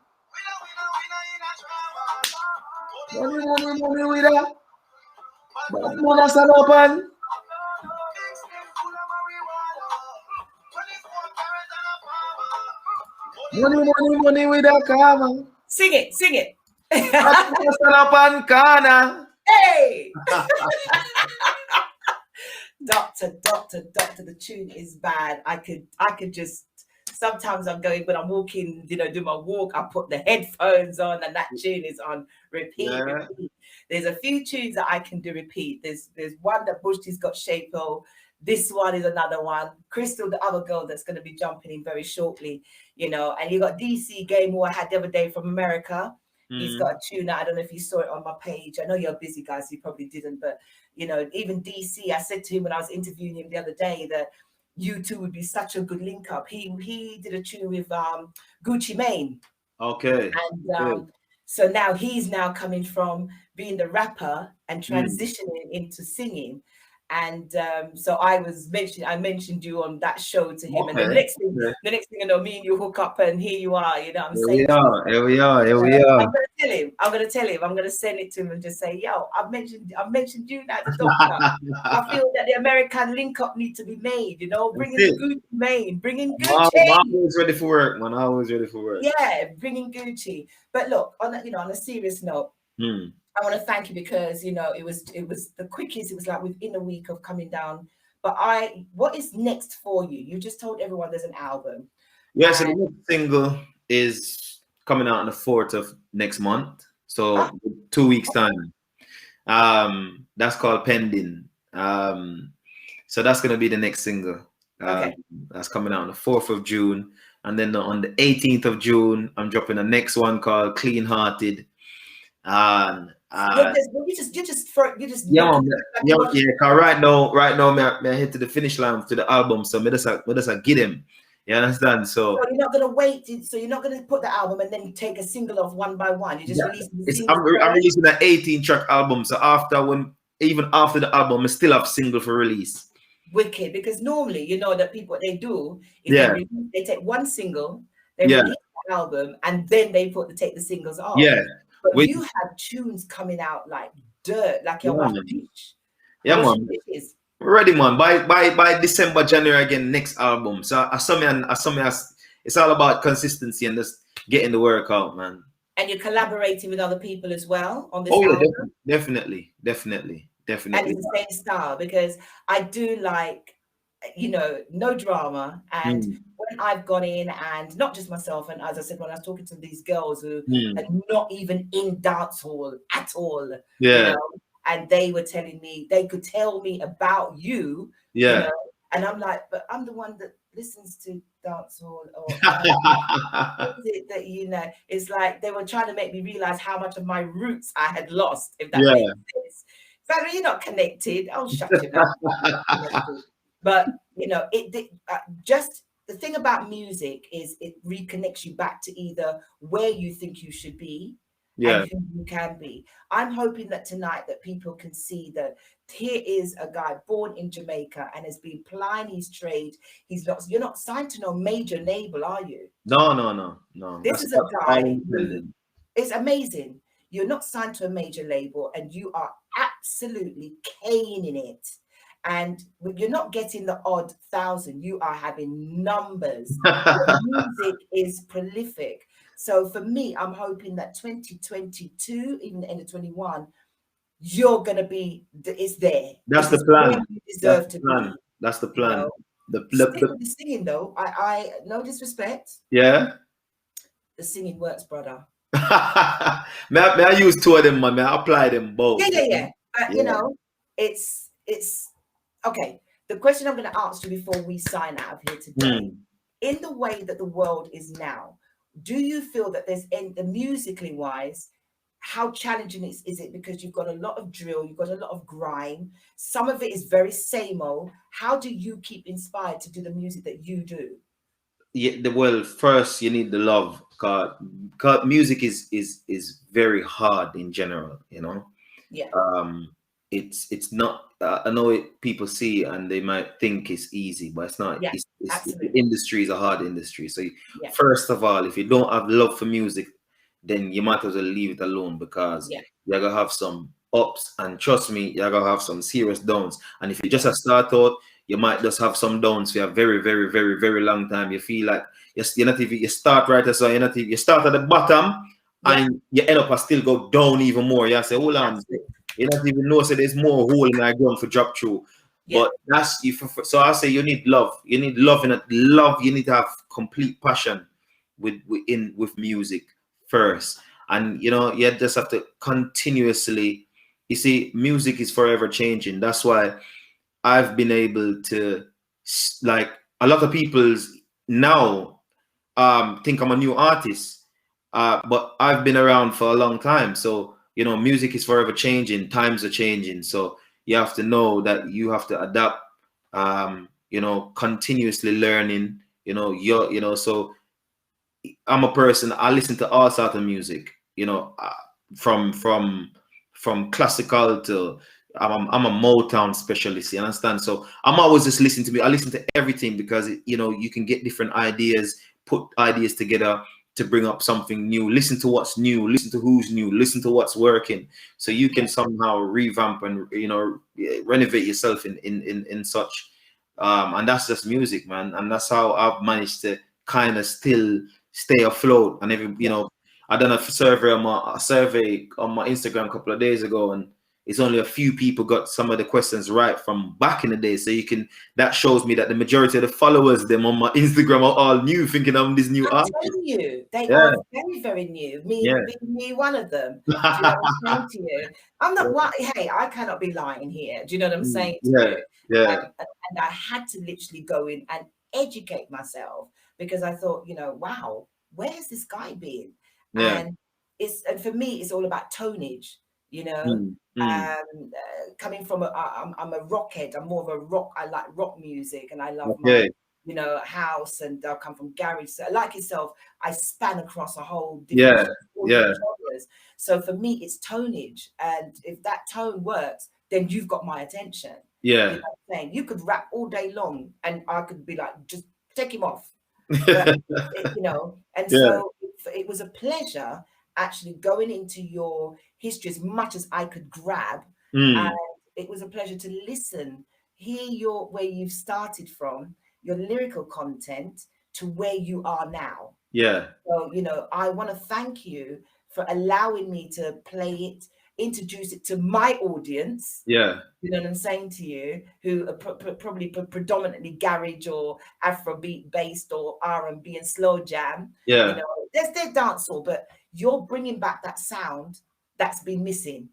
Money with that. But no stand up on. Money with that karma. Sing it. Stand up on corner. Hey. Doktor, the tune is bad. I could just, sometimes I'm going, when I'm walking, do my walk, I put the headphones on and that tune is on repeat. There's a few tunes that I can do repeat. There's one that Bushti's got ShOp. This one is another one. Crystal, the other girl that's going to be jumping in very shortly, you know. And you got DC Game, who I had the other day from America. He's got a tune out. I don't know if you saw it on my page. I know you're busy, guys, so you probably didn't. But, you know, even DC, I said to him when I was interviewing him the other day that you two would be such a good link up. He did a tune with Gucci Mane. Okay. And so now he's now coming from being the rapper and transitioning into singing. And so I mentioned you on that show to him. Okay. And the next thing you know, me and you hook up and here you are, you know what I'm saying? Here we are. I'm gonna tell him, I'm gonna send it to him and just say, yo, I've mentioned you now, the Doktor. I feel that the American link up need to be made, you know, bringing Gucci Mane, bringing Gucci. I'm always ready for work, man. Always ready for work. Yeah, bringing Gucci. But look, on a serious note, I want to thank you because, you know, it was the quickest. It was like within a week of coming down. But what is next for you? You just told everyone there's an album. Yeah, so the next single is coming out on the 4th of next month. So 2 weeks time. That's called Pending. So that's gonna be the next single. That's coming out on the 4th of June. And then on the 18th of June, I'm dropping the next one called Clean Hearted. Yeah. Cause right now, me head to the finish line to the album, so me just get him. You understand? So you're not gonna wait. So you're not gonna put the album and then take a single off one by one. You just release the single. I'm releasing an 18-track album. So even after the album, I still have single for release. Wicked, because normally you know that people what they do is they take one single, they release the album, and then they take the singles off. Yeah. But you have tunes coming out like dirt, like your pitch. Yeah, man. We're ready, man. By December, January again, next album. So it's all about consistency and just getting the work out, man. And you're collaborating with other people as well on this album? Yeah, definitely. And it's the same style, because I do like, you know, no drama. And when I've gone in, and not just myself, and as I said, when I was talking to these girls who are not even in dancehall at all, you know, and they were telling me, they could tell me about you, you know, and I'm like, but I'm the one that listens to dancehall, or what is it that, you know, it's like they were trying to make me realize how much of my roots I had lost, if that makes sense. So you're not connected. Oh, shut your mouth. But, you know, just the thing about music is it reconnects you back to either where you think you should be and who you can be. I'm hoping that tonight that people can see that here is a guy born in Jamaica and has been plying his trade. You're not signed to no major label, are you? No. This is a guy it's amazing. You're not signed to a major label and you are absolutely caning it. And you're not getting the odd 1,000, you are having numbers. The music is prolific. So for me, I'm hoping that 2022, even the end of 21, you're gonna be. It's there. That's the plan. You deserve to be. That's the plan. You know? Stick with the singing though. I no disrespect. Yeah. The singing works, brother. may I use two of them, man? May I apply them both? Yeah. You know, it's okay. The question I'm going to ask you before we sign out of here today, in the way that the world is now, do you feel that there's, musically wise, how challenging is it? Because you've got a lot of drill, you've got a lot of grime. Some of it is very same-o. How do you keep inspired to do the music that you do? Yeah, well, first you need the love. Cause music is very hard in general, you know. Yeah. It's not. I know people see and they might think it's easy, but it's not. Yeah, the industry is a hard industry. So first of all, if you don't have love for music, then you might as well leave it alone, because you're gonna have some ups, and trust me, you're gonna have some serious downs. And if you just start out, you might just have some downs for a very, very, very, very long time. You feel like you're not even, you start right, so you start at the bottom and you end up and still go down even more. You say, hold on, you don't even know, so there's more hole in my ground for drop through. But that's so I say you need love. You need love in it. Love, you need to have complete passion with music first. And you know, you just have to continuously, you see, music is forever changing. That's why I've been able to, like, a lot of people's now think I'm a new artist, but I've been around for a long time. So, you know, music is forever changing, times are changing. So you have to know that you have to adapt, you know, continuously learning, so I'm a person, I listen to all sorts of music, you know, from classical to I'm a Motown specialist, you understand? So I'm always just listening to me. I listen to everything because you know, you can get different ideas, put ideas together to bring up something new. Listen to what's new, listen to who's new, listen to what's working, so you can somehow revamp and, you know, renovate yourself in such. And that's just music, man. And that's how I've managed to kind of still stay afloat. And every, you know, I done a survey on my Instagram a couple of days ago, and it's only a few people got some of the questions right from back in the day. So that shows me that the majority of the followers them on my Instagram are all new, thinking I'm this new artist. I'm telling you, they are very, very new. Me one of them. Do you know what I'm saying to you? I'm not. Hey, I cannot be lying here. Do you know what I'm saying to you? Yeah. And I had to literally go in and educate myself, because I thought, you know, wow, where has this guy been? Yeah. And for me, it's all about tonage. You know, coming from I'm a rockhead. I'm more of a rock. I like rock music, and I love my, you know, house, and I come from garage. So like yourself, I span across a whole different genres. So for me, it's tonage, and if that tone works, then you've got my attention. Yeah, you know what I'm saying? You could rap all day long, and I could be like, just take him off. But, you know, and so it was a pleasure actually going into your history as much as I could grab. And it was a pleasure to listen, hear where you've started from, your lyrical content to where you are now. Yeah. So, you know, I want to thank you for allowing me to play it, introduce it to my audience. Yeah. You know what I'm saying to you, who are probably predominantly garage or Afrobeat based or R&B and slow jam. Yeah. You know, there's dancehall, but you're bringing back that sound that's been missing.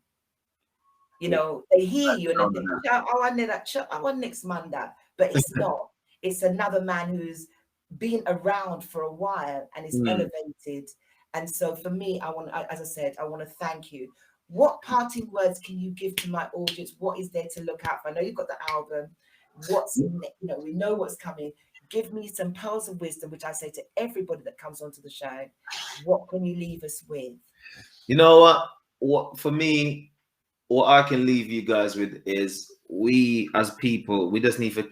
You know, they hear you and they think, I want next Monday, but it's not. It's another man who's been around for a while and is elevated. And so for me, as I said, I want to thank you. What parting words can you give to my audience? What is there to look out for? I know you've got the album. We know what's coming. Give me some pearls of wisdom, which I say to everybody that comes onto the show. What can you leave us with? You know what for me, what I can leave you guys with is, we as people, we just need to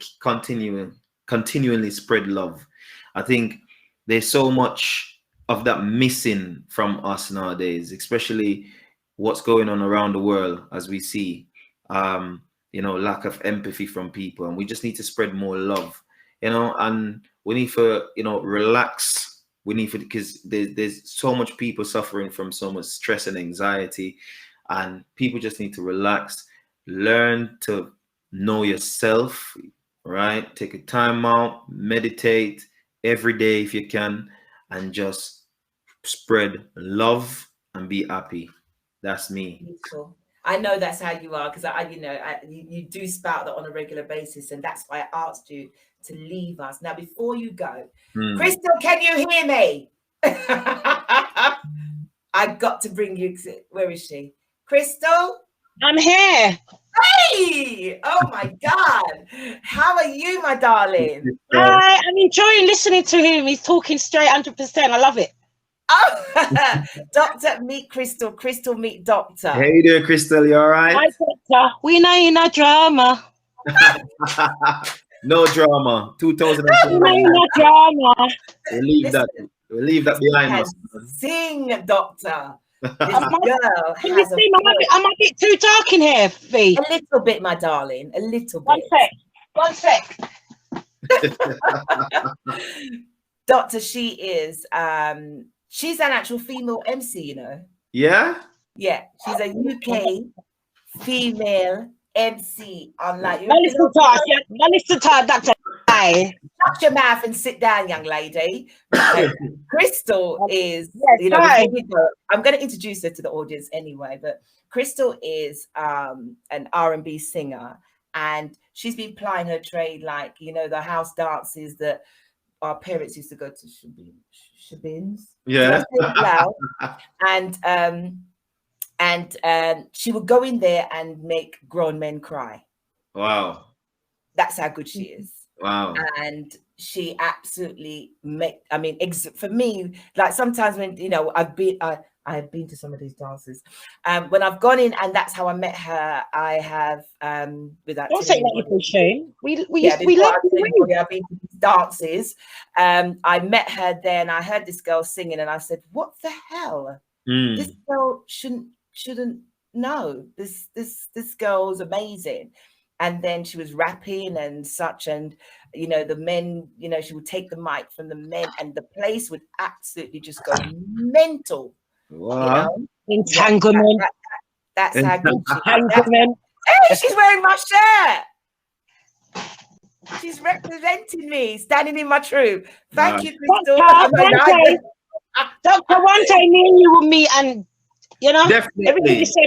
continually spread love. I think there's so much of that missing from us nowadays, especially what's going on around the world as we see, you know, lack of empathy from people, and we just need to spread more love, you know, and we need to, you know, relax. We need to, because there's so much people suffering from so much stress and anxiety, and people just need to relax, learn to know yourself, right? Take a time out, meditate every day if you can, and just spread love and be happy. That's me. Beautiful. I know that's how you are, because you do spout that on a regular basis, and that's why I asked you to leave us. Now, before you go, Crystal, can you hear me? I got to bring you. Where is she? Crystal? I'm here. Hey! Oh my God. How are you, my darling? Hi, I'm enjoying listening to him. He's talking straight 100%. I love it. Oh, Doctor, meet Crystal. Crystal, meet Doctor. Hey you doing, Crystal? You all right? Hi, Doctor. We know you're no drama. No drama. 2020. We know you're no drama. We'll leave that behind us. Sing, Doctor. This girl Can you see am I a bit too dark in here, Fee? A little bit, my darling. A little bit. One sec. Doctor, she is she's an actual female MC, you know. Yeah? Yeah. She's a UK female MC. Unlike you. Listen to her, Doctor. Shut your mouth and sit down, young lady. Crystal is, I'm going to introduce her to the audience anyway, but Crystal is an R&B singer, and she's been plying her trade, like, you know, the house dances that our parents used to go to, shabins. Yeah. Loud. And she would go in there and make grown men cry. Wow. That's how good she is. Wow. And she absolutely for me, like sometimes when, you know, I've been to some of these dances. When I've gone in and that's how I met her, I have without Don't say that you shame. We I've been to these dances. I met her then. I heard this girl singing and I said, what the hell? This girl shouldn't know. This girl's amazing. And then she was rapping and such, and you know, the men, you know, she would take the mic from the men and the place would absolutely just go mental. Wow. You know? Entanglement. That's how good she is. Entanglement. Hey, she's wearing my shirt. She's representing me, standing in my truth. Thank you, Crystal. Doktor, one time me and you will meet, and you know, Definitely, everything you said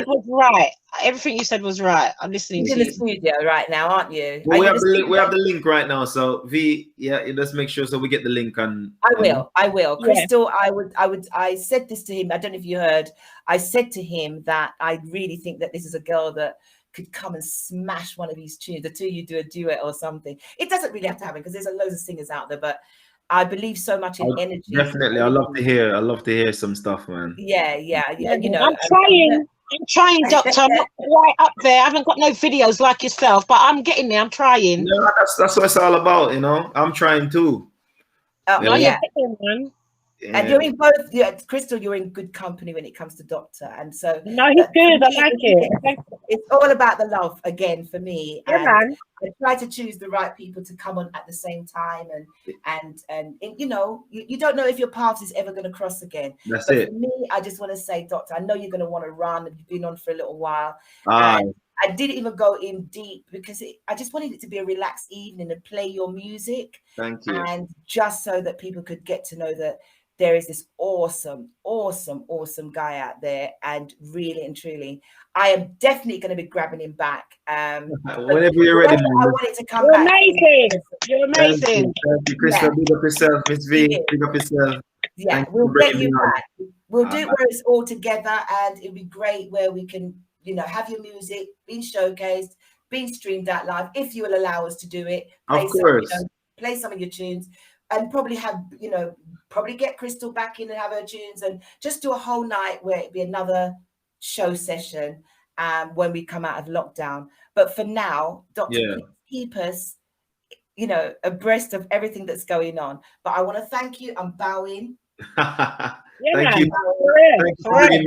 was right. Everything you said was right. I'm listening to you. You're in the studio right now, aren't you? Well, we have the link right now. So V, yeah, let's make sure so we get the link on. I will. Yeah. Crystal, I said this to him. I don't know if you heard. I said to him that I really think that this is a girl that could come and smash one of these tunes. The two of you do a duet or something. It doesn't really have to happen because there's loads of singers out there, but I believe so much in energy. Definitely, I love to hear some stuff, man. Yeah. You know, I'm trying, Doktor. I'm not quite up there. I haven't got no videos like yourself, but I'm getting there. I'm trying. Yeah, that's what it's all about, you know. I'm trying too. Oh, yeah. Man. Yeah. And you're in both, Crystal, you're in good company when it comes to Doktor. And so no, he's good. I like it. It's all about the love again for me. Yeah, and man. I try to choose the right people to come on at the same time. And you know, you don't know if your paths is ever going to cross again. That's but it. For me, I just want to say, Doktor, I know you're going to want to run and you've been on for a little while. And I didn't even go in deep because I just wanted it to be a relaxed evening and play your music. Thank you. And just so that people could get to know that there is this awesome guy out there, and really and truly, I am definitely going to be grabbing him back. Whenever you're ready, I want it to come You're back. amazing. You're amazing. Thank you, Crystal. Big up yourself, Miss V. Big up yourself. Yeah, we'll get you back. We'll do it where it's all together, and it'll be great where we can, you know, have your music being showcased, being streamed out live, if you will allow us to do it. Of course. Play some of your tunes, and probably have, you know, probably get Crystal back in and have her tunes, and just do a whole night where it'd be another show session when we come out of lockdown. But for now, Doktor, keep us, you know, abreast of everything that's going on. But I want to thank you. I'm bowing. Thank man. you. Thank you for bringing me